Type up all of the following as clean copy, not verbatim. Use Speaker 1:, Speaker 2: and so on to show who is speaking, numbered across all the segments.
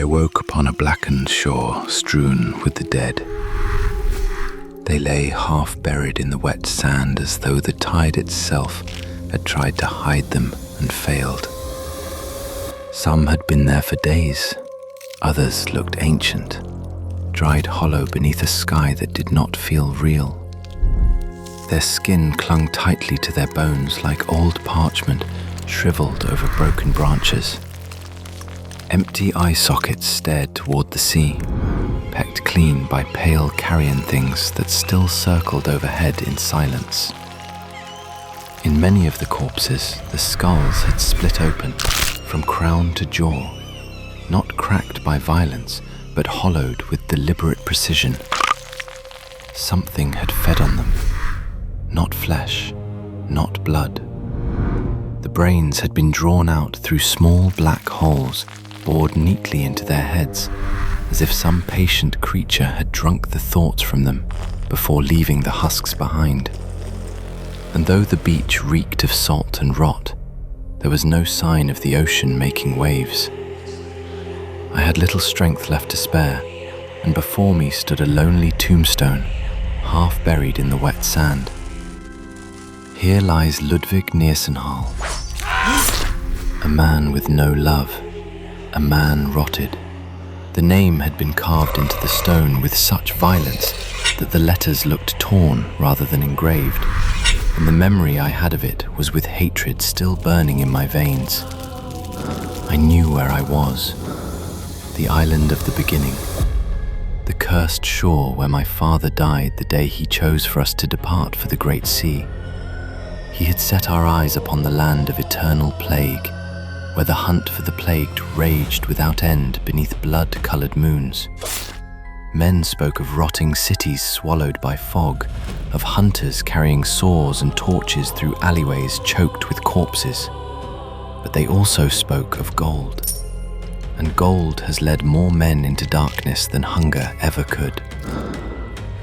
Speaker 1: I awoke upon a blackened shore strewn with the dead. They lay half buried in the wet sand as though the tide itself had tried to hide them and failed. Some had been there for days, others looked ancient, dried hollow beneath a sky that did not feel real. Their skin clung tightly to their bones like old parchment shriveled over broken branches. Empty eye sockets stared toward the sea, pecked clean by pale carrion things that still circled overhead in silence. In many of the corpses, the skulls had split open from crown to jaw, not cracked by violence, but hollowed with deliberate precision. Something had fed on them, not flesh, not blood. The brains had been drawn out through small black holes bored neatly into their heads, as if some patient creature had drunk the thoughts from them before leaving the husks behind. And though the beach reeked of salt and rot, there was no sign of the ocean making waves. I had little strength left to spare, and before me stood a lonely tombstone, half buried in the wet sand. Here lies Ludwig Neersenhal, a man with no love, a man rotted. The name had been carved into the stone with such violence that the letters looked torn rather than engraved, and the memory I had of it was with hatred still burning in my veins. I knew where I was, the island of the beginning, the cursed shore where my father died the day he chose for us to depart for the great sea. He had set our eyes upon the land of eternal plague, where the hunt for the plagued raged without end beneath blood-coloured moons. Men spoke of rotting cities swallowed by fog, of hunters carrying saws and torches through alleyways choked with corpses. But they also spoke of gold. And gold has led more men into darkness than hunger ever could.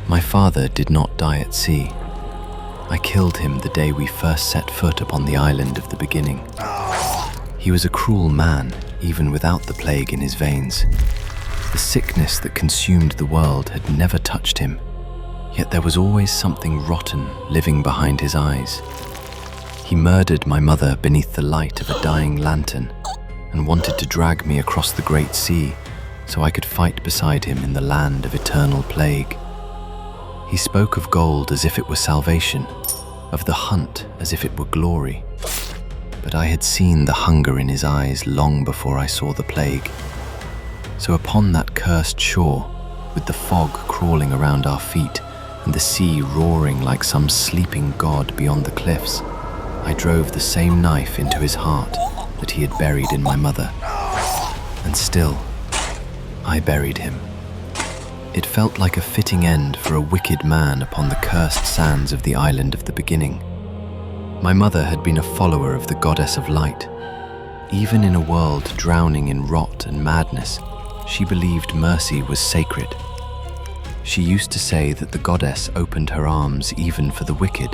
Speaker 1: My father did not die at sea. I killed him the day we first set foot upon the island of the beginning. He was a cruel man, even without the plague in his veins. The sickness that consumed the world had never touched him, yet there was always something rotten living behind his eyes. He murdered my mother beneath the light of a dying lantern and wanted to drag me across the great sea so I could fight beside him in the land of eternal plague. He spoke of gold as if it were salvation, of the hunt as if it were glory. But I had seen the hunger in his eyes long before I saw the plague. So upon that cursed shore, with the fog crawling around our feet and the sea roaring like some sleeping god beyond the cliffs, I drove the same knife into his heart that he had buried in my mother. And still, I buried him. It felt like a fitting end for a wicked man upon the cursed sands of the island of the beginning. My mother had been a follower of the goddess of light. Even in a world drowning in rot and madness, she believed mercy was sacred. She used to say that the goddess opened her arms even for the wicked,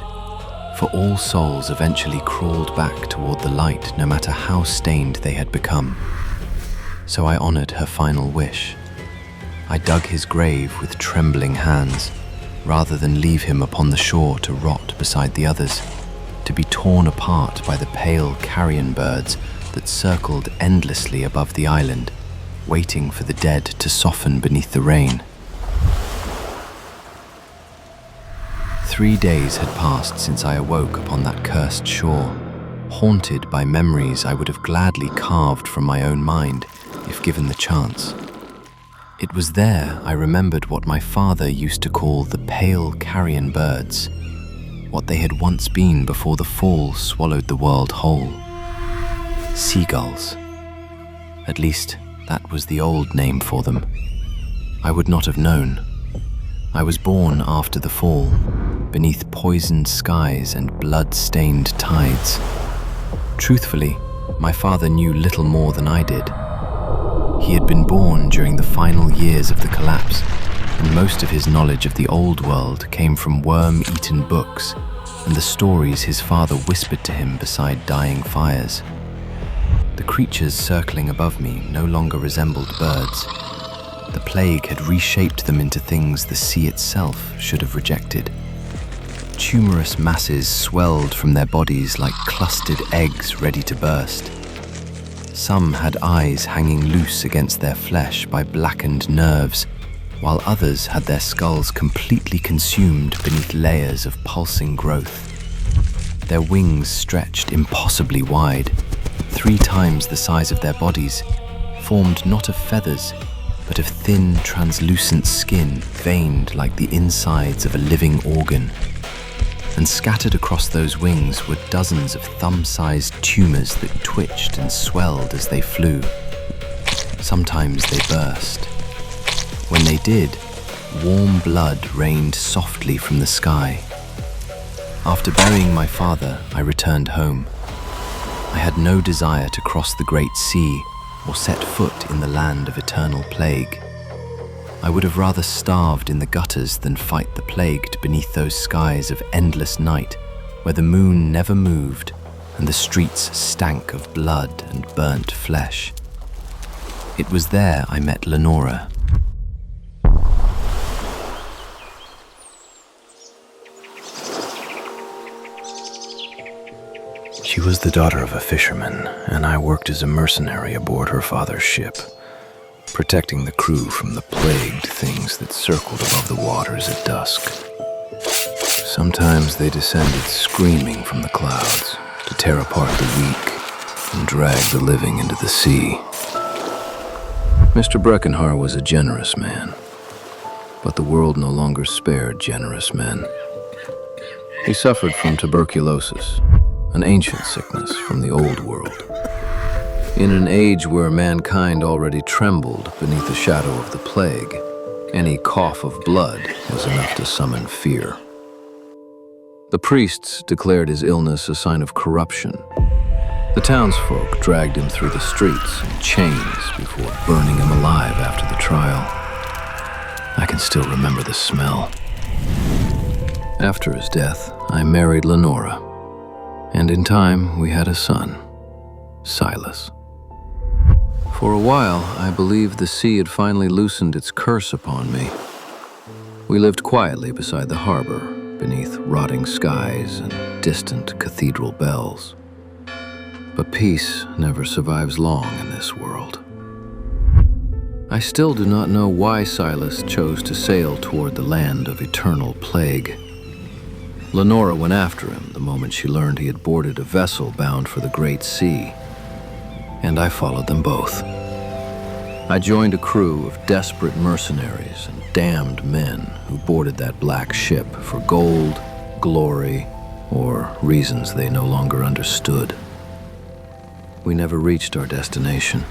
Speaker 1: for all souls eventually crawled back toward the light no matter how stained they had become. So I honored her final wish. I dug his grave with trembling hands, rather than leave him upon the shore to rot beside the others, to be torn apart by the pale carrion birds that circled endlessly above the island, waiting for the dead to soften beneath the rain. 3 days had passed since I awoke upon that cursed shore, haunted by memories I would have gladly carved from my own mind if given the chance. It was there I remembered what my father used to call the pale carrion birds, what they had once been before the fall swallowed the world whole. Seagulls. At least, that was the old name for them. I would not have known. I was born after the fall, beneath poisoned skies and blood-stained tides. Truthfully, my father knew little more than I did. He had been born during the final years of the collapse, and most of his knowledge of the old world came from worm-eaten books and the stories his father whispered to him beside dying fires. The creatures circling above me no longer resembled birds. The plague had reshaped them into things the sea itself should have rejected. Tumorous masses swelled from their bodies like clustered eggs ready to burst. Some had eyes hanging loose against their flesh by blackened nerves, while others had their skulls completely consumed beneath layers of pulsing growth. Their wings stretched impossibly wide, 3 times the size of their bodies, formed not of feathers, but of thin, translucent skin veined like the insides of a living organ. And scattered across those wings were dozens of thumb-sized tumors that twitched and swelled as they flew. Sometimes they burst. When they did, warm blood rained softly from the sky. After burying my father, I returned home. I had no desire to cross the great sea or set foot in the land of eternal plague. I would have rather starved in the gutters than fight the plague beneath those skies of endless night, where the moon never moved and the streets stank of blood and burnt flesh. It was there I met Lenora. She was the daughter of a fisherman, and I worked as a mercenary aboard her father's ship, protecting the crew from the plagued things that circled above the waters at dusk. Sometimes they descended screaming from the clouds to tear apart the weak and drag the living into the sea. Mr. Breckenhar was a generous man, but the world no longer spared generous men. He suffered from tuberculosis, an ancient sickness from the old world. In an age where mankind already trembled beneath the shadow of the plague, any cough of blood was enough to summon fear. The priests declared his illness a sign of corruption. The townsfolk dragged him through the streets in chains before burning him alive after the trial. I can still remember the smell. After his death, I married Lenora, and in time we had a son, Silas. For a while, I believed the sea had finally loosened its curse upon me. We lived quietly beside the harbor, beneath rotting skies and distant cathedral bells. But peace never survives long in this world. I still do not know why Silas chose to sail toward the land of eternal plague. Lenora went after him the moment she learned he had boarded a vessel bound for the Great Sea, and I followed them both. I joined a crew of desperate mercenaries and damned men who boarded that black ship for gold, glory, or reasons they no longer understood. We never reached our destination.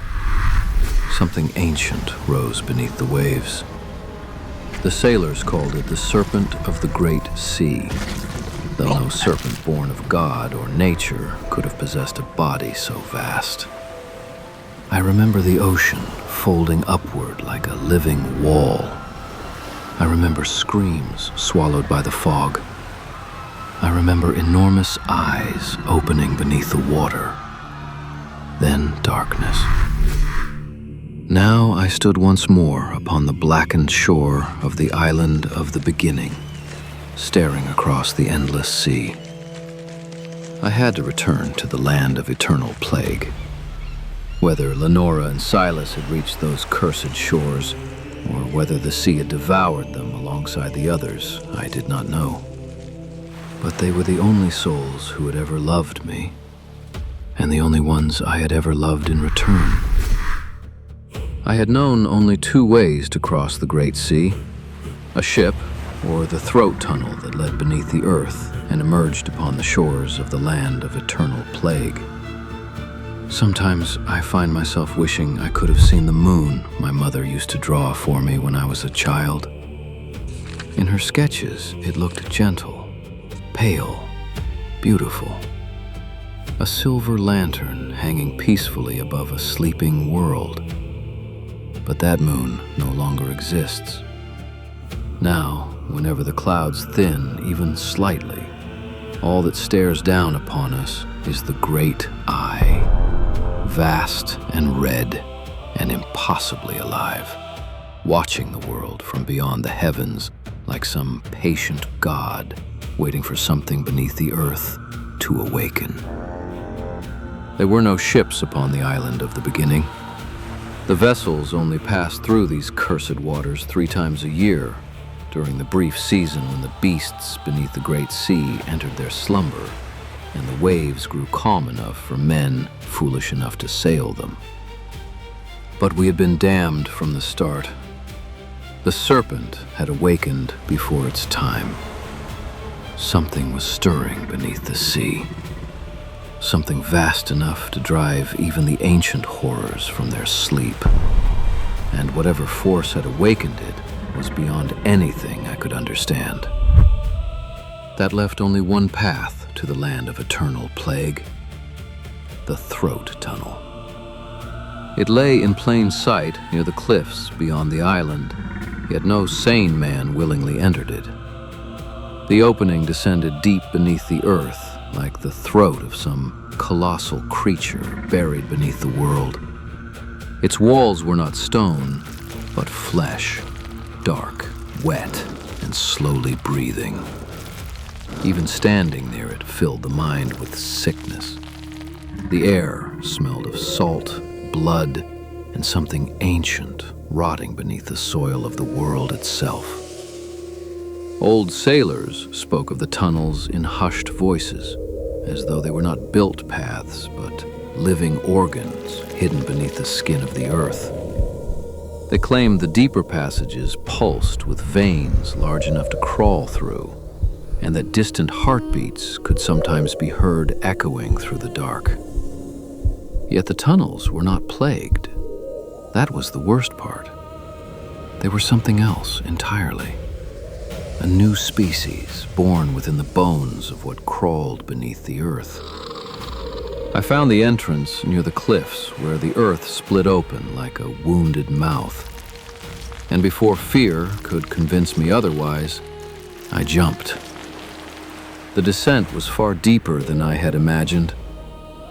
Speaker 1: Something ancient rose beneath the waves. The sailors called it the Serpent of the Great Sea, though no serpent born of God or nature could have possessed a body so vast. I remember the ocean folding upward like a living wall. I remember screams swallowed by the fog. I remember enormous eyes opening beneath the water. Then darkness. Now I stood once more upon the blackened shore of the island of the beginning, staring across the endless sea. I had to return to the land of eternal plague. Whether Lenora and Silas had reached those cursed shores, or whether the sea had devoured them alongside the others, I did not know. But they were the only souls who had ever loved me, and the only ones I had ever loved in return. I had known only 2 ways to cross the Great Sea: a ship, or the throat tunnel that led beneath the earth and emerged upon the shores of the land of eternal plague. Sometimes I find myself wishing I could have seen the moon my mother used to draw for me when I was a child. In her sketches, it looked gentle, pale, beautiful. A silver lantern hanging peacefully above a sleeping world. But that moon no longer exists. Now, whenever the clouds thin even slightly, all that stares down upon us is the great eye,
Speaker 2: vast and red and impossibly alive, watching the world from beyond the heavens like some patient god waiting for something beneath the earth to awaken. There were no ships upon the island of the beginning. The vessels only passed through these cursed waters 3 times a year, during the brief season when the beasts beneath the great sea entered their slumber, and the waves grew calm enough for men foolish enough to sail them. But we had been damned from the start. The serpent had awakened before its time. Something was stirring beneath the sea. Something vast enough to drive even the ancient horrors from their sleep. And whatever force had awakened it was beyond anything I could understand. That left only one path to the land of eternal plague: the Throat Tunnel. It lay in plain sight near the cliffs beyond the island, yet no sane man willingly entered it. The opening descended deep beneath the earth, like the throat of some colossal creature buried beneath the world. Its walls were not stone, but flesh, dark, wet, and slowly breathing. Even standing near it filled the mind with sickness. The air smelled of salt, blood, and something ancient rotting beneath the soil of the world itself. Old sailors spoke of the tunnels in hushed voices, as though they were not built paths, but living organs hidden beneath the skin of the earth. They claimed the deeper passages pulsed with veins large enough to crawl through, and that distant heartbeats could sometimes be heard echoing through the dark. Yet the tunnels were not plagued. That was the worst part. They were something else entirely. A new species born within the bones of what crawled beneath the earth. I found the entrance near the cliffs where the earth split open like a wounded mouth. And before fear could convince me otherwise, I jumped. The descent was far deeper than I had imagined.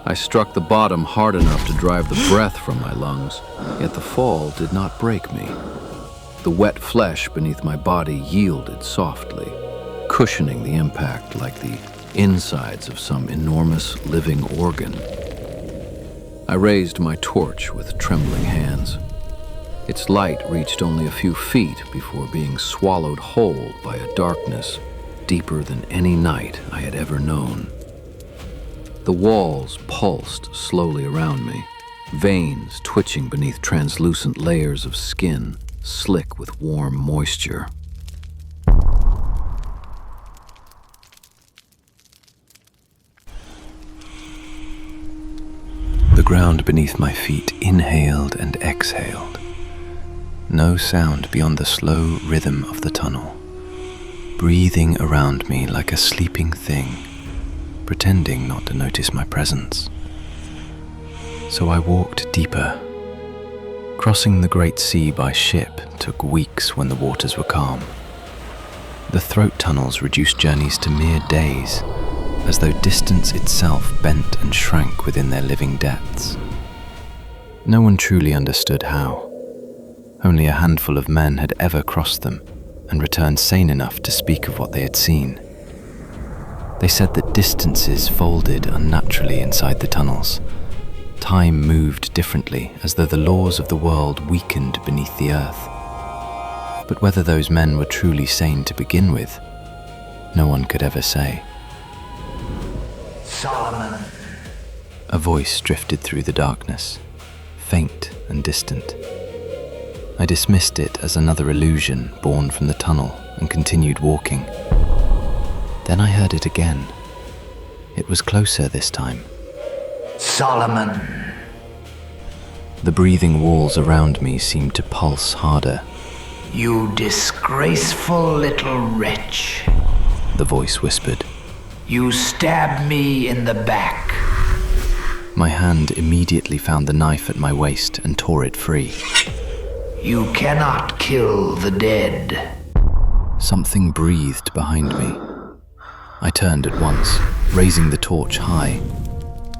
Speaker 2: I struck the bottom hard enough to drive the breath from my lungs, yet the fall did not break me. The wet flesh beneath my body yielded softly, cushioning the impact like the insides of some enormous living organ. I raised my torch with trembling hands. Its light reached only a few feet before being swallowed whole by a darkness deeper than any night I had ever known. The walls pulsed slowly around me, veins twitching beneath translucent layers of skin, slick with warm moisture. The ground beneath my feet inhaled and exhaled. No sound beyond the slow rhythm of the tunnel, breathing around me like a sleeping thing, pretending not to notice my presence. So I walked deeper. Crossing the great sea by ship took weeks when the waters were calm. The throat tunnels reduced journeys to mere days, as though distance itself bent and shrank within their living depths. No one truly understood how. Only a handful of men had ever crossed them and returned sane enough to speak of what they had seen. They said that distances folded unnaturally inside the tunnels. Time moved differently, as though the laws of the world weakened beneath the earth. But whether those men were truly sane to begin with, no one could ever say.
Speaker 3: Solomon.
Speaker 1: A voice drifted through the darkness, faint and distant. I dismissed it as another illusion born from the tunnel and continued walking. Then I heard it again. It was closer this time.
Speaker 3: Solomon.
Speaker 1: The breathing walls around me seemed to pulse harder.
Speaker 3: You disgraceful little wretch.
Speaker 1: The voice whispered.
Speaker 3: You stabbed me in the back.
Speaker 1: My hand immediately found the knife at my waist and tore it free.
Speaker 3: You cannot kill the dead.
Speaker 1: Something breathed behind me. I turned at once, raising the torch high,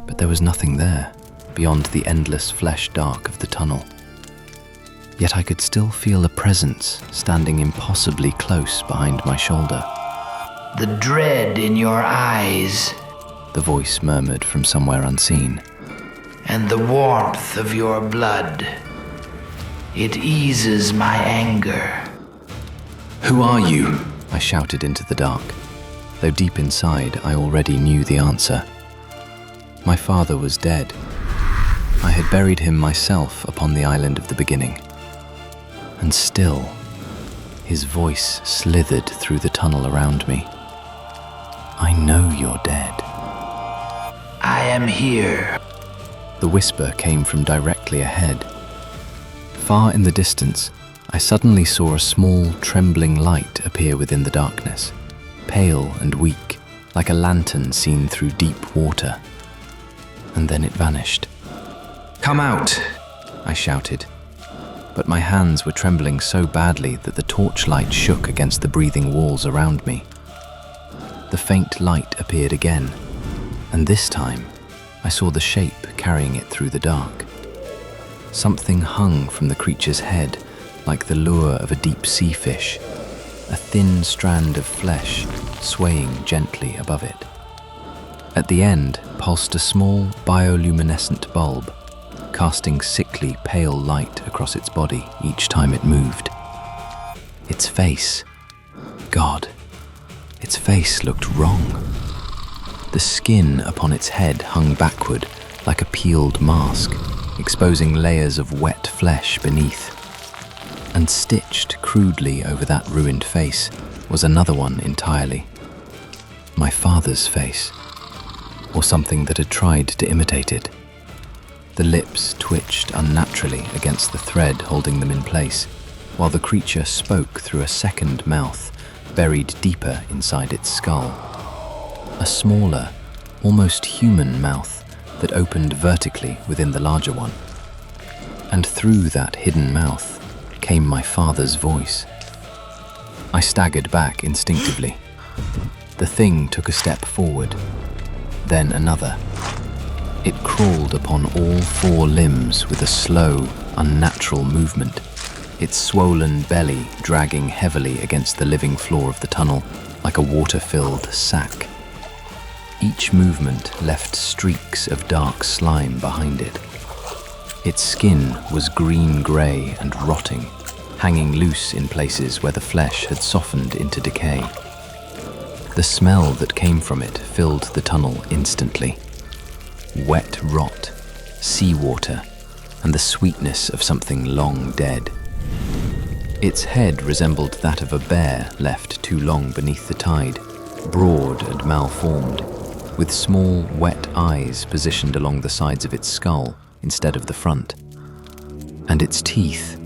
Speaker 1: but there was nothing there. beyond the endless flesh dark of the tunnel. Yet I could still feel a presence standing impossibly close behind my shoulder.
Speaker 3: The dread in your eyes,
Speaker 1: the voice murmured from somewhere unseen.
Speaker 3: And the warmth of your blood. It eases my anger.
Speaker 1: Who are you? I shouted into the dark, though deep inside I already knew the answer. My father was dead. I had buried him myself upon the island of the beginning. And still, his voice slithered through the tunnel around me. I know you're dead.
Speaker 3: I am here.
Speaker 1: The whisper came from directly ahead. Far in the distance, I suddenly saw a small, trembling light appear within the darkness, pale and weak, like a lantern seen through deep water. And then it vanished. "Come out!" I shouted. But my hands were trembling so badly that the torchlight shook against the breathing walls around me. The faint light appeared again, and this time I saw the shape carrying it through the dark. Something hung from the creature's head like the lure of a deep sea fish, a thin strand of flesh swaying gently above it. At the end pulsed a small bioluminescent bulb, casting sickly pale light across its body each time it moved. Its face, God, its face looked wrong. The skin upon its head hung backward like a peeled mask, exposing layers of wet flesh beneath. And stitched crudely over that ruined face was another one entirely. My father's face, or something that had tried to imitate it. The lips twitched unnaturally against the thread holding them in place, while the creature spoke through a second mouth buried deeper inside its skull. A smaller, almost human mouth that opened vertically within the larger one. And through that hidden mouth came my father's voice. I staggered back instinctively. The thing took a step forward, then another. It crawled upon all four limbs with a slow, unnatural movement, its swollen belly dragging heavily against the living floor of the tunnel like a water-filled sack. Each movement left streaks of dark slime behind it. Its skin was green-grey and rotting, hanging loose in places where the flesh had softened into decay. The smell that came from it filled the tunnel instantly. Wet rot, seawater, and the sweetness of something long dead. Its head resembled that of a bear left too long beneath the tide, broad and malformed, with small, wet eyes positioned along the sides of its skull instead of the front. And its teeth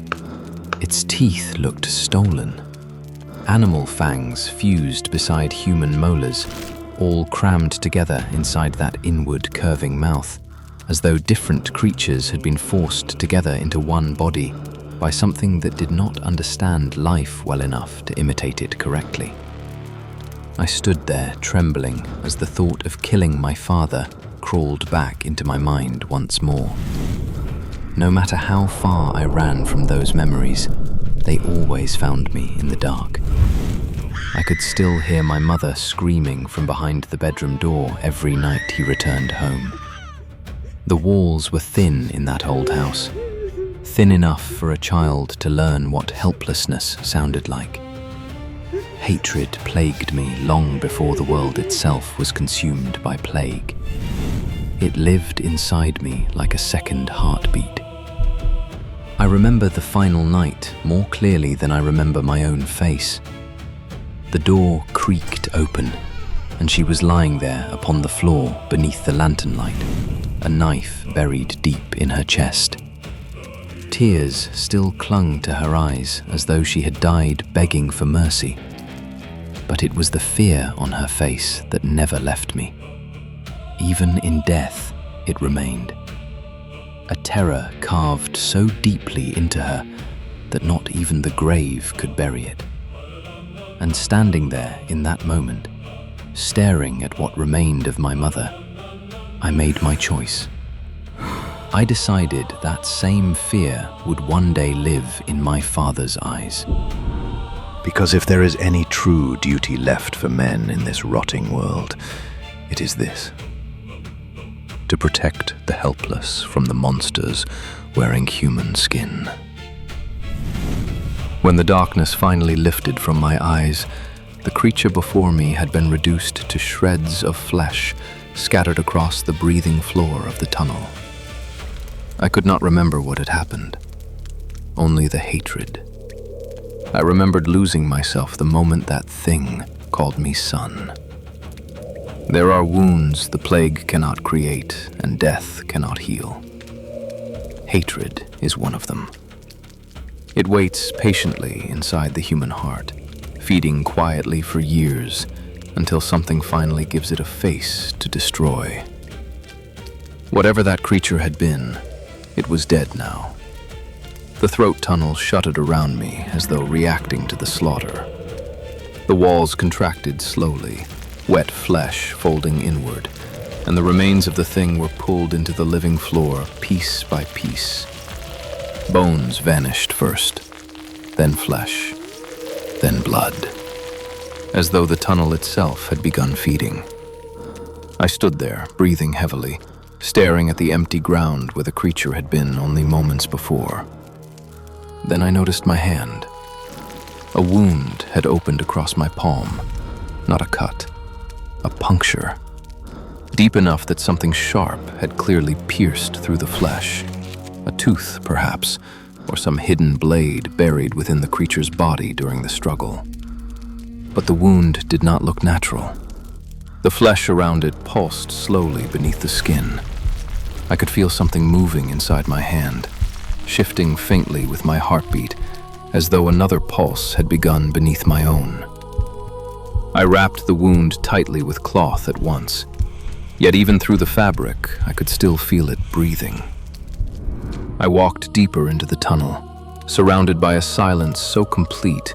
Speaker 1: looked stolen. Animal fangs fused beside human molars, all crammed together inside that inward curving mouth, as though different creatures had been forced together into one body by something that did not understand life well enough to imitate it correctly. I stood there trembling as the thought of killing my father crawled back into my mind once more. No matter how far I ran from those memories, they always found me in the dark. I could still hear my mother screaming from behind the bedroom door every night he returned home. The walls were thin in that old house, thin enough for a child to learn what helplessness sounded like. Hatred plagued me long before the world itself was consumed by plague. It lived inside me like a second heartbeat. I remember the final night more clearly than I remember my own face. The door creaked open, and she was lying there upon the floor beneath the lantern light, a knife buried deep in her chest. Tears still clung to her eyes as though she had died begging for mercy. But it was the fear on her face that never left me. Even in death, it remained. A terror carved so deeply into her that not even the grave could bury it. And standing there in that moment, staring at what remained of my mother, I made my choice. I decided that same fear would one day live in my father's eyes.
Speaker 4: Because if there is any true duty left for men in this rotting world, it is this: to protect the helpless from the monsters wearing human skin. When the darkness finally lifted from my eyes, the creature before me had been reduced to shreds of flesh scattered across the breathing floor of the tunnel. I could not remember what had happened, only the hatred. I remembered losing myself the moment that thing called me son. There are wounds the plague cannot create and death cannot heal. Hatred is one of them. It waits patiently inside the human heart, feeding quietly for years until something finally gives it a face to destroy. Whatever that creature had been, it was dead now. The throat tunnel shuttered around me as though reacting to the slaughter. The walls contracted slowly, wet flesh folding inward, and the remains of the thing were pulled into the living floor piece by piece. Bones vanished first, then flesh, then blood, as though the tunnel itself had begun feeding. I stood there, breathing heavily, staring at the empty ground where the creature had been only moments before. Then I noticed my hand. A wound had opened across my palm, not a cut, a puncture, deep enough that something sharp had clearly pierced through the flesh. A tooth, perhaps, or some hidden blade buried within the creature's body during the struggle. But the wound did not look natural. The flesh around it pulsed slowly beneath the skin. I could feel something moving inside my hand, shifting faintly with my heartbeat, as though another pulse had begun beneath my own. I wrapped the wound tightly with cloth at once, yet even through the fabric, I could still feel it breathing. I walked deeper into the tunnel, surrounded by a silence so complete,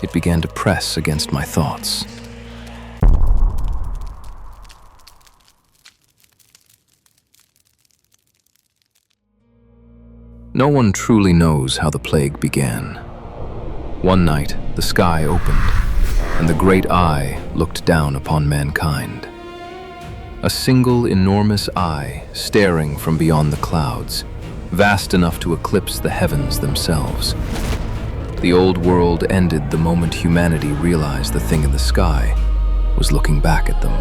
Speaker 4: it began to press against my thoughts. No one truly knows how the plague began. One night, the sky opened, and the great eye looked down upon mankind. A single enormous eye staring from beyond the clouds, vast enough to eclipse the heavens themselves. The old world ended the moment humanity realized the thing in the sky was looking back at them.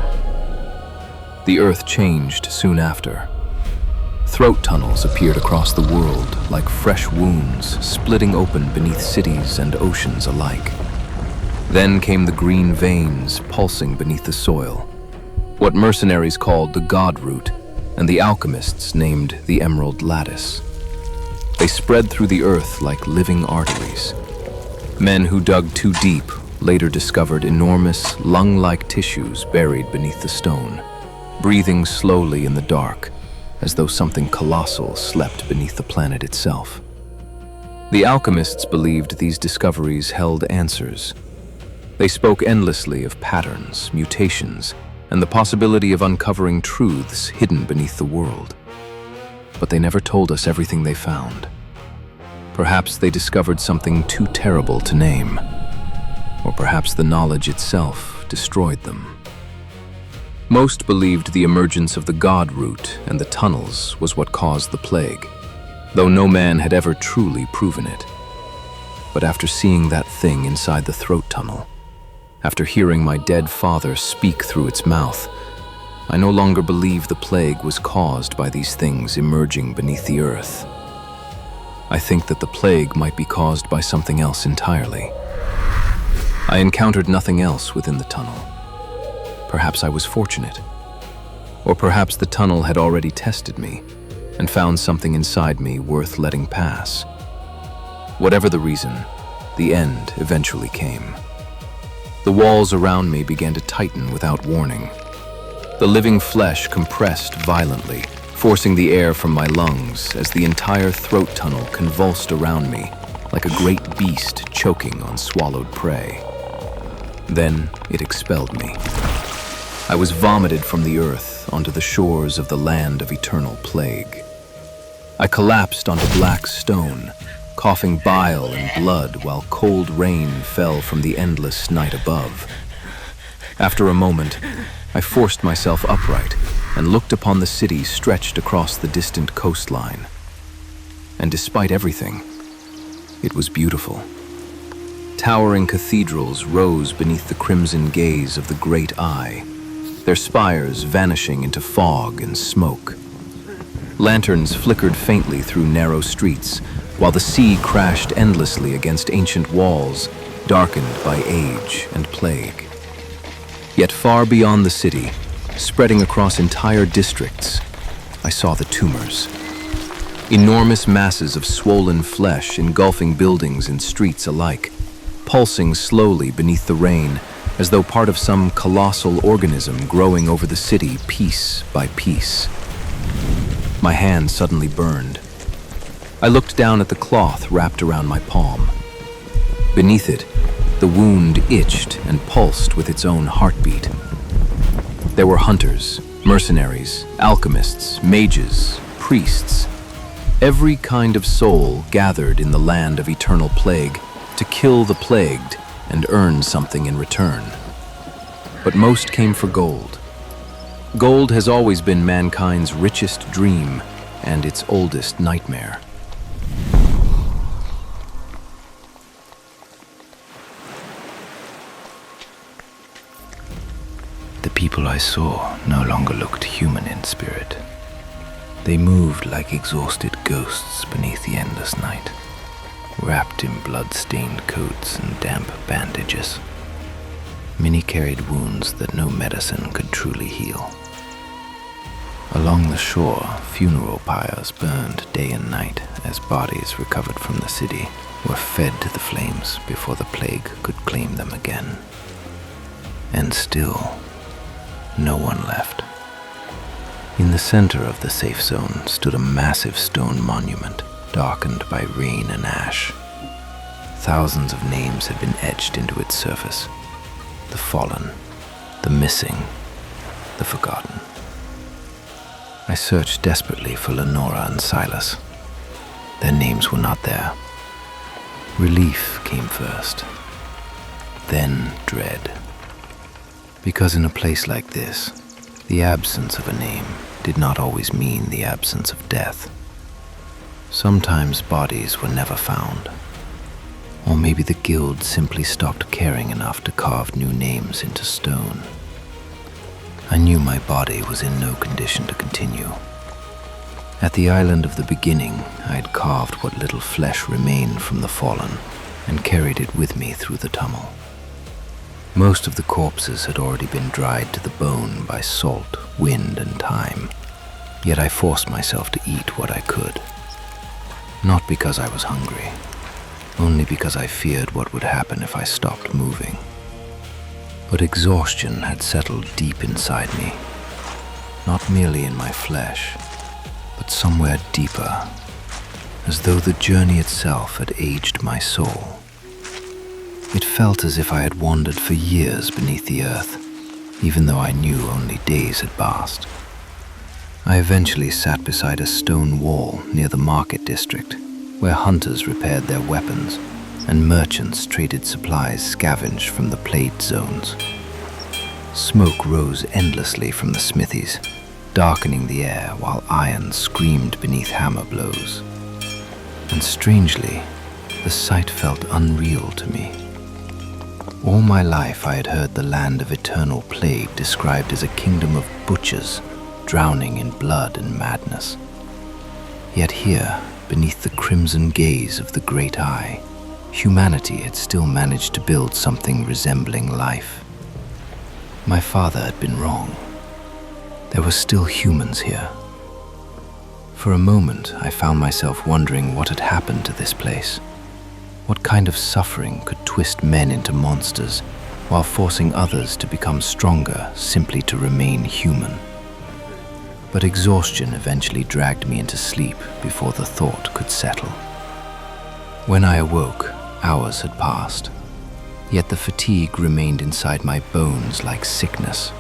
Speaker 4: The earth changed soon after. Throat tunnels appeared across the world like fresh wounds splitting open beneath cities and oceans alike. Then came the green veins pulsing beneath the soil, what mercenaries called the god root, and the alchemists named the emerald lattice. They spread through the earth like living arteries. Men who dug too deep later discovered enormous, lung-like tissues buried beneath the stone, breathing slowly in the dark, as though something colossal slept beneath the planet itself. The alchemists believed these discoveries held answers. They spoke endlessly of patterns, mutations, and the possibility of uncovering truths hidden beneath the world. But they never told us everything they found. Perhaps they discovered something too terrible to name, or perhaps the knowledge itself destroyed them. Most believed the emergence of the god root and the tunnels was what caused the plague, though no man had ever truly proven it. But after seeing that thing inside the throat tunnel, after hearing my dead father speak through its mouth, I no longer believe the plague was caused by these things emerging beneath the earth. I think that the plague might be caused by something else entirely. I encountered nothing else within the tunnel. Perhaps I was fortunate. Or perhaps the tunnel had already tested me and found something inside me worth letting pass. Whatever the reason, the end eventually came. The walls around me began to tighten without warning. The living flesh compressed violently, forcing the air from my lungs as the entire throat tunnel convulsed around me like a great beast choking on swallowed prey. Then it expelled me. I was vomited from the earth onto the shores of the land of eternal plague. I collapsed onto black stone, coughing bile and blood while cold rain fell from the endless night above. After a moment, I forced myself upright and looked upon the city stretched across the distant coastline. And despite everything, it was beautiful. Towering cathedrals rose beneath the crimson gaze of the great eye, their spires vanishing into fog and smoke. Lanterns flickered faintly through narrow streets, while the sea crashed endlessly against ancient walls, darkened by age and plague. Yet far beyond the city, spreading across entire districts, I saw the tumors. Enormous masses of swollen flesh engulfing buildings and streets alike, pulsing slowly beneath the rain, as though part of some colossal organism growing over the city piece by piece. My hand suddenly burned. I looked down at the cloth wrapped around my palm. Beneath it, the wound itched and pulsed with its own heartbeat. There were hunters, mercenaries, alchemists, mages, priests. Every kind of soul gathered in the land of eternal plague to kill the plagued and earn something in return. But most came for gold. Gold has always been mankind's richest dream and its oldest nightmare.
Speaker 1: The people I saw no longer looked human in spirit. They moved like exhausted ghosts beneath the endless night, wrapped in blood-stained coats and damp bandages. Many carried wounds that no medicine could truly heal. Along the shore, funeral pyres burned day and night as bodies recovered from the city were fed to the flames before the plague could claim them again. And still, no one left. In the center of the safe zone stood a massive stone monument, darkened by rain and ash. Thousands of names had been etched into its surface. The fallen, the missing, the forgotten. I searched desperately for Lenora and Silas. Their names were not there. Relief came first, then dread. Because in a place like this, the absence of a name did not always mean the absence of death. Sometimes bodies were never found. Or maybe the guild simply stopped caring enough to carve new names into stone. I knew my body was in no condition to continue. At the island of the beginning, I had carved what little flesh remained from the fallen and carried it with me through the tunnel. Most of the corpses had already been dried to the bone by salt, wind, and time, yet I forced myself to eat what I could. Not because I was hungry, only because I feared what would happen if I stopped moving. But exhaustion had settled deep inside me, not merely in my flesh, but somewhere deeper, as though the journey itself had aged my soul. It felt as if I had wandered for years beneath the earth, even though I knew only days had passed. I eventually sat beside a stone wall near the market district, where hunters repaired their weapons and merchants traded supplies scavenged from the plagued zones. Smoke rose endlessly from the smithies, darkening the air while iron screamed beneath hammer blows. And strangely, the sight felt unreal to me. All my life I had heard the land of eternal plague described as a kingdom of butchers, drowning in blood and madness. Yet here, beneath the crimson gaze of the great eye, humanity had still managed to build something resembling life. My father had been wrong. There were still humans here. For a moment, I found myself wondering what had happened to this place. What kind of suffering could twist men into monsters while forcing others to become stronger simply to remain human? But exhaustion eventually dragged me into sleep before the thought could settle. When I awoke, hours had passed, yet the fatigue remained inside my bones like sickness.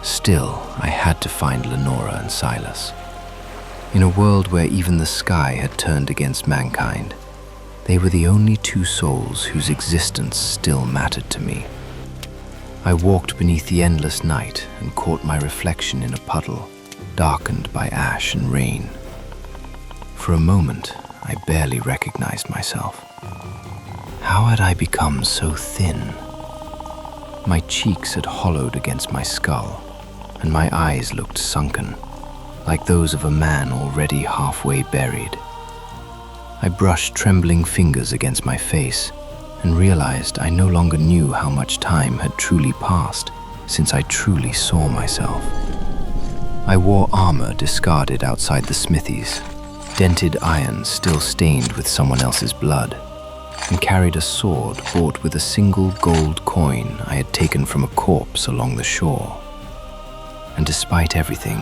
Speaker 1: Still, I had to find Lenora and Silas. In a world where even the sky had turned against mankind, they were the only two souls whose existence still mattered to me. I walked beneath the endless night and caught my reflection in a puddle, darkened by ash and rain. For a moment, I barely recognized myself. How had I become so thin? My cheeks had hollowed against my skull, and my eyes looked sunken, like those of a man already halfway buried. I brushed trembling fingers against my face and realized I no longer knew how much time had truly passed since I truly saw myself. I wore armor discarded outside the smithies, dented iron still stained with someone else's blood, and carried a sword bought with a single gold coin I had taken from a corpse along the shore. And despite everything,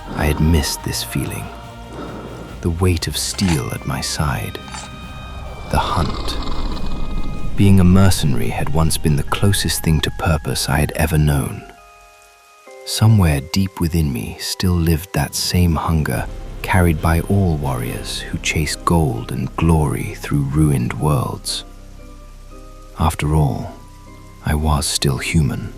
Speaker 1: I had missed this feeling. The weight of steel at my side. The hunt. Being a mercenary had once been the closest thing to purpose I had ever known. Somewhere deep within me still lived that same hunger carried by all warriors who chase gold and glory through ruined worlds. After all, I was still human.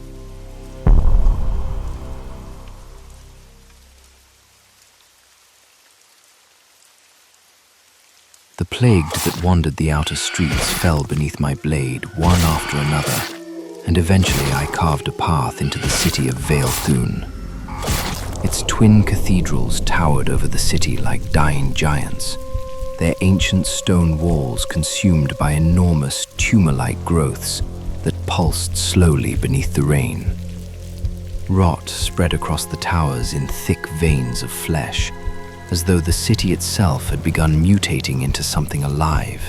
Speaker 1: The plague that wandered the outer streets fell beneath my blade one after another, and eventually I carved a path into the city of Vale Thun. Its twin cathedrals towered over the city like dying giants, their ancient stone walls consumed by enormous tumor-like growths that pulsed slowly beneath the rain. Rot spread across the towers in thick veins of flesh, as though the city itself had begun mutating into something alive.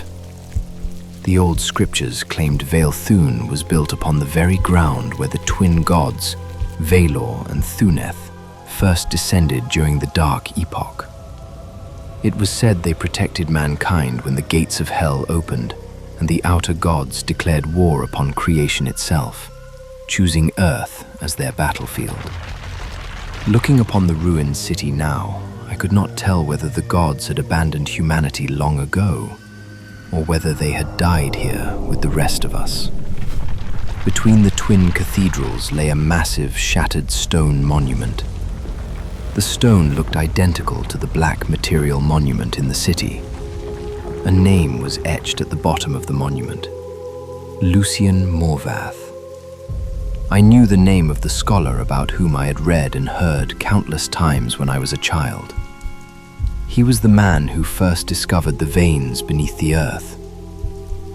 Speaker 1: The old scriptures claimed Vale Thun was built upon the very ground where the twin gods, Valor and Thuneth, first descended during the Dark Epoch. It was said they protected mankind when the gates of hell opened and the outer gods declared war upon creation itself, choosing Earth as their battlefield. Looking upon the ruined city now, I could not tell whether the gods had abandoned humanity long ago, or whether they had died here with the rest of us. Between the twin cathedrals lay a massive, shattered stone monument. The stone looked identical to the black material monument in the city. A name was etched at the bottom of the monument: Lucian Morvath. I knew the name of the scholar about whom I had read and heard countless times when I was a child. He was the man who first discovered the veins beneath the earth.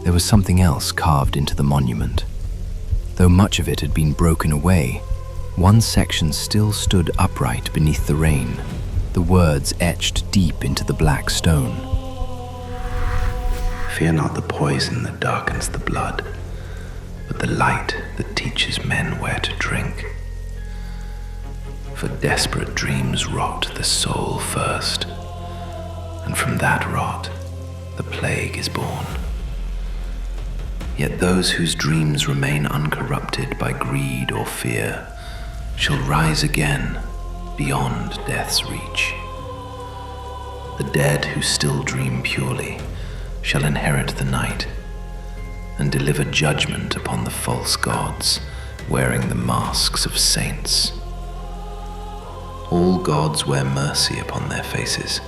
Speaker 1: There was something else carved into the monument. Though much of it had been broken away, one section still stood upright beneath the rain, the words etched deep into the black stone.
Speaker 5: Fear not the poison that darkens the blood, but the light that teaches men where to drink. For desperate dreams rot the soul first, and from that rot, the plague is born. Yet those whose dreams remain uncorrupted by greed or fear shall rise again beyond death's reach. The dead who still dream purely shall inherit the night and deliver judgment upon the false gods wearing the masks of saints. All gods wear mercy upon their faces.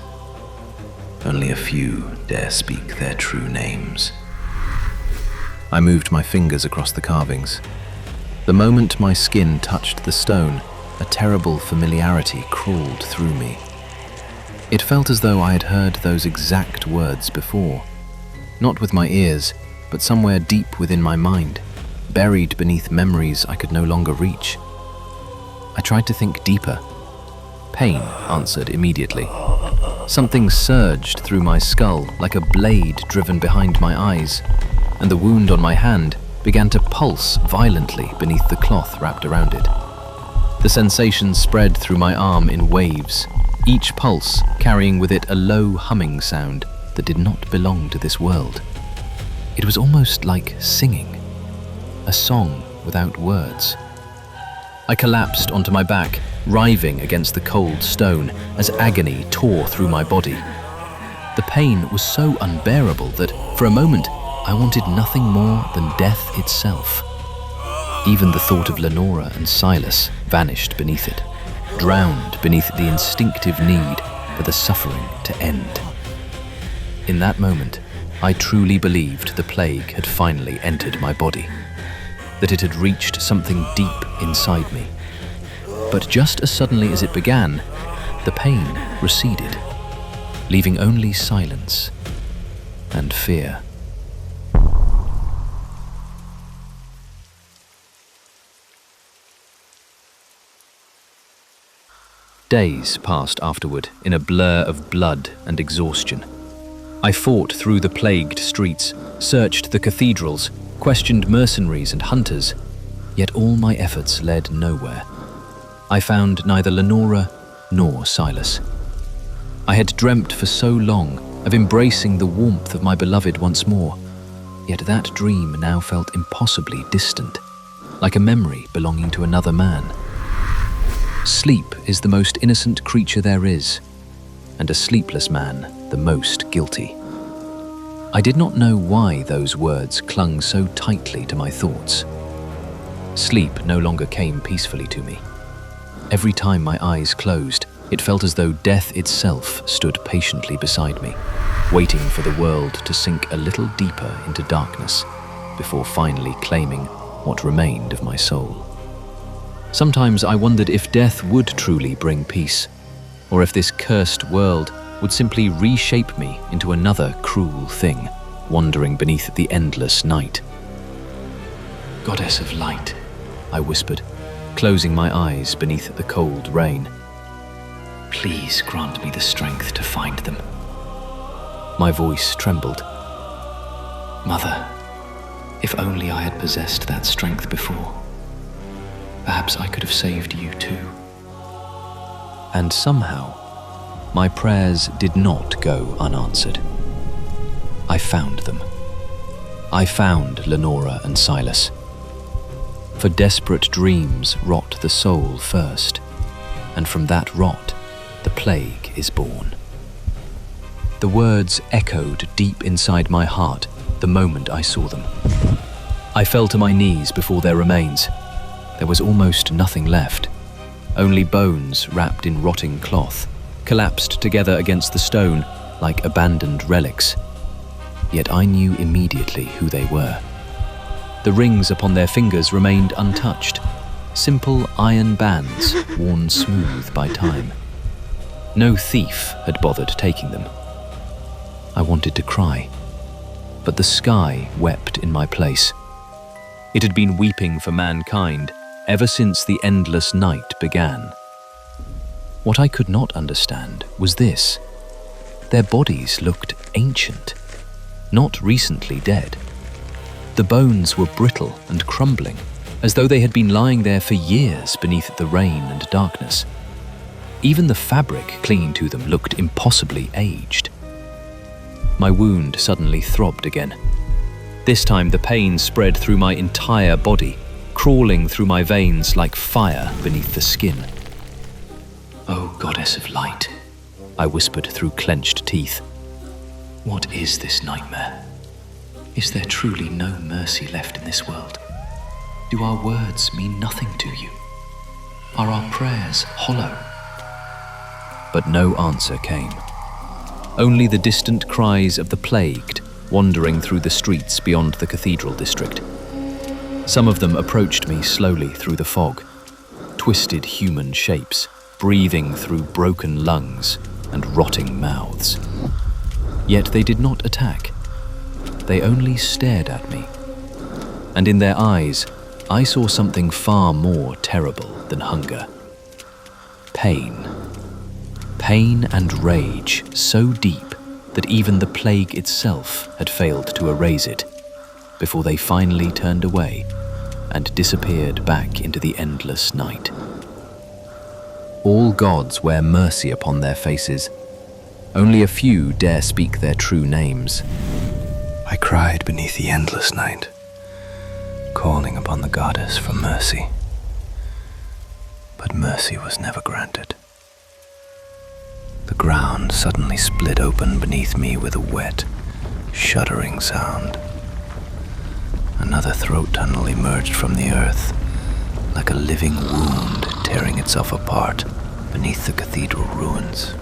Speaker 5: Only a few dare speak their true names.
Speaker 4: I moved my fingers across the carvings. The moment my skin touched the stone, a terrible familiarity crawled through me. It felt as though I had heard those exact words before, not with my ears, but somewhere deep within my mind, buried beneath memories I could no longer reach. I tried to think deeper. Pain answered immediately. Something surged through my skull like a blade driven behind my eyes, and the wound on my hand began to pulse violently beneath the cloth wrapped around it. The sensation spread through my arm in waves, each pulse carrying with it a low humming sound that did not belong to this world. It was almost like singing, a song without words. I collapsed onto my back, writhing against the cold stone as agony tore through my body. The pain was so unbearable that, for a moment, I wanted nothing more than death itself. Even the thought of Lenora and Silas vanished beneath it, drowned beneath the instinctive need for the suffering to end. In that moment, I truly believed the plague had finally entered my body, that it had reached something deep inside me. But just as suddenly as it began, the pain receded, leaving only silence and fear. Days passed afterward in a blur of blood and exhaustion. I fought through the plagued streets, searched the cathedrals, questioned mercenaries and hunters, yet all my efforts led nowhere. I found neither Lenora nor Silas. I had dreamt for so long of embracing the warmth of my beloved once more, yet that dream now felt impossibly distant, like a memory belonging to another man. Sleep is the most innocent creature there is, and a sleepless man the most guilty. I did not know why those words clung so tightly to my thoughts. Sleep no longer came peacefully to me. Every time my eyes closed, it felt as though death itself stood patiently beside me, waiting for the world to sink a little deeper into darkness before finally claiming what remained of my soul. Sometimes I wondered if death would truly bring peace, or if this cursed world would simply reshape me into another cruel thing, wandering beneath the endless night. "Goddess of light," I whispered, closing my eyes beneath the cold rain. "Please grant me the strength to find them." My voice trembled. "Mother, if only I had possessed that strength before. Perhaps I could have saved you too." And somehow, my prayers did not go unanswered. I found them. I found Lenora and Silas. For desperate dreams rot the soul first, and from that rot, the plague is born. The words echoed deep inside my heart the moment I saw them. I fell to my knees before their remains. There was almost nothing left, only bones wrapped in rotting cloth, collapsed together against the stone like abandoned relics. Yet I knew immediately who they were. The rings upon their fingers remained untouched, simple iron bands worn smooth by time. No thief had bothered taking them. I wanted to cry, but the sky wept in my place. It had been weeping for mankind ever since the endless night began. What I could not understand was this: their bodies looked ancient, not recently dead. The bones were brittle and crumbling, as though they had been lying there for years beneath the rain and darkness. Even the fabric clinging to them looked impossibly aged. My wound suddenly throbbed again. This time the pain spread through my entire body, crawling through my veins like fire beneath the skin. "Oh, goddess of light," I whispered through clenched teeth. "What is this nightmare? Is there truly no mercy left in this world? Do our words mean nothing to you? Are our prayers hollow?" But no answer came. Only the distant cries of the plagued wandering through the streets beyond the cathedral district. Some of them approached me slowly through the fog, twisted human shapes, breathing through broken lungs and rotting mouths. Yet they did not attack. They only stared at me. And in their eyes, I saw something far more terrible than hunger. Pain. Pain and rage so deep that even the plague itself had failed to erase it, before they finally turned away and disappeared back into the endless night. All gods wear mercy upon their faces. Only a few dare speak their true names.
Speaker 1: I cried beneath the endless night, calling upon the goddess for mercy. but mercy was never granted. The ground suddenly split open beneath me with a wet, shuddering sound. Another throat tunnel emerged from the earth, like a living wound tearing itself apart beneath the cathedral ruins.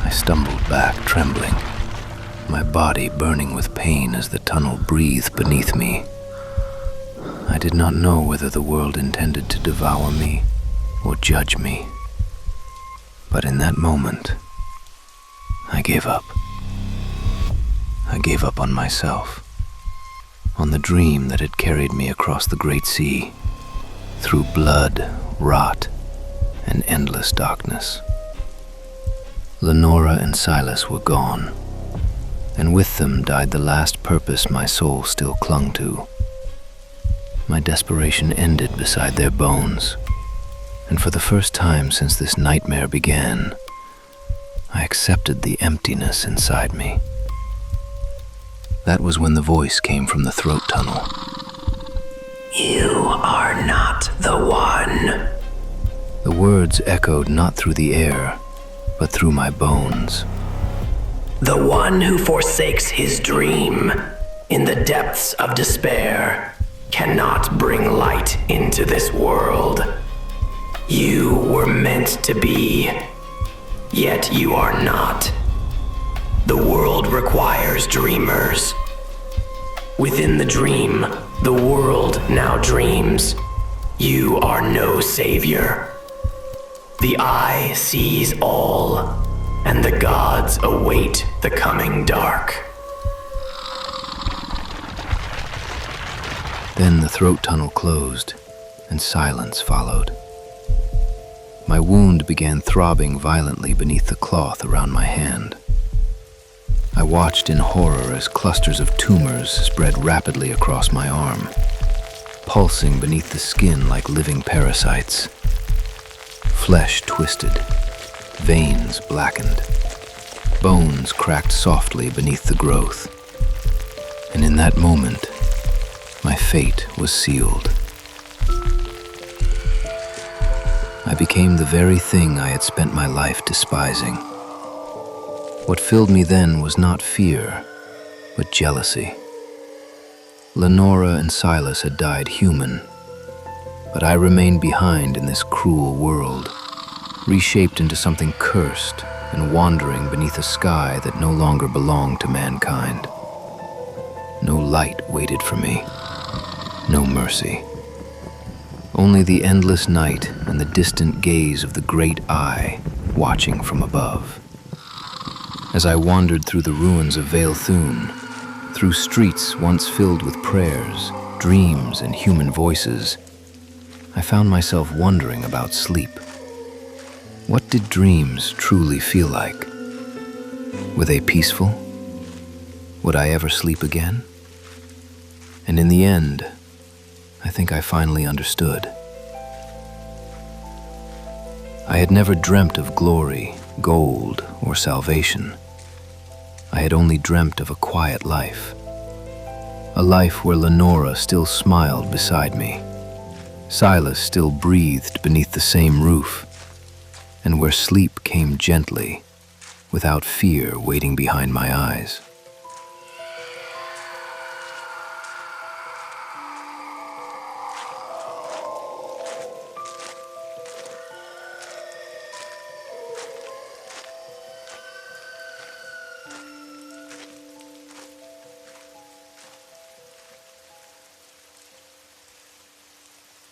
Speaker 1: I stumbled back, trembling, my body burning with pain as the tunnel breathed beneath me. I did not know whether the world intended to devour me or judge me. But in that moment, I gave up. I gave up on myself, on the dream that had carried me across the great sea, through blood, rot, and endless darkness. Lenora and Silas were gone, and with them died the last purpose my soul still clung to. My desperation ended beside their bones, and for the first time since this nightmare began, I accepted the emptiness inside me. That was when the voice came from the throat tunnel.
Speaker 6: You are not the one.
Speaker 1: The words echoed not through the air, but through my bones.
Speaker 6: The one who forsakes his dream in the depths of despair cannot bring light into this world. You were meant to be, yet you are not. The world requires dreamers. Within the dream, the world now dreams. You are no savior. The eye sees all, and the gods await the coming dark.
Speaker 1: Then the throat tunnel closed, and silence followed. My wound began throbbing violently beneath the cloth around my hand. I watched in horror as clusters of tumors spread rapidly across my arm, pulsing beneath the skin like living parasites. Flesh twisted, veins blackened, bones cracked softly beneath the growth. And in that moment, my fate was sealed. I became the very thing I had spent my life despising. What filled me then was not fear, but jealousy. Lenora and Silas had died human, but I remained behind in this cruel world, reshaped into something cursed and wandering beneath a sky that no longer belonged to mankind. No light waited for me, no mercy. Only the endless night and the distant gaze of the great eye watching from above. As I wandered through the ruins of Vale Thun, through streets once filled with prayers, dreams, and human voices, I found myself wondering about sleep. What did dreams truly feel like? Were they peaceful? Would I ever sleep again? And in the end, I think I finally understood. I had never dreamt of glory, gold, or salvation. I had only dreamt of a quiet life. A life where Lenora still smiled beside me, Silas still breathed beneath the same roof, and where sleep came gently, without fear waiting behind my eyes.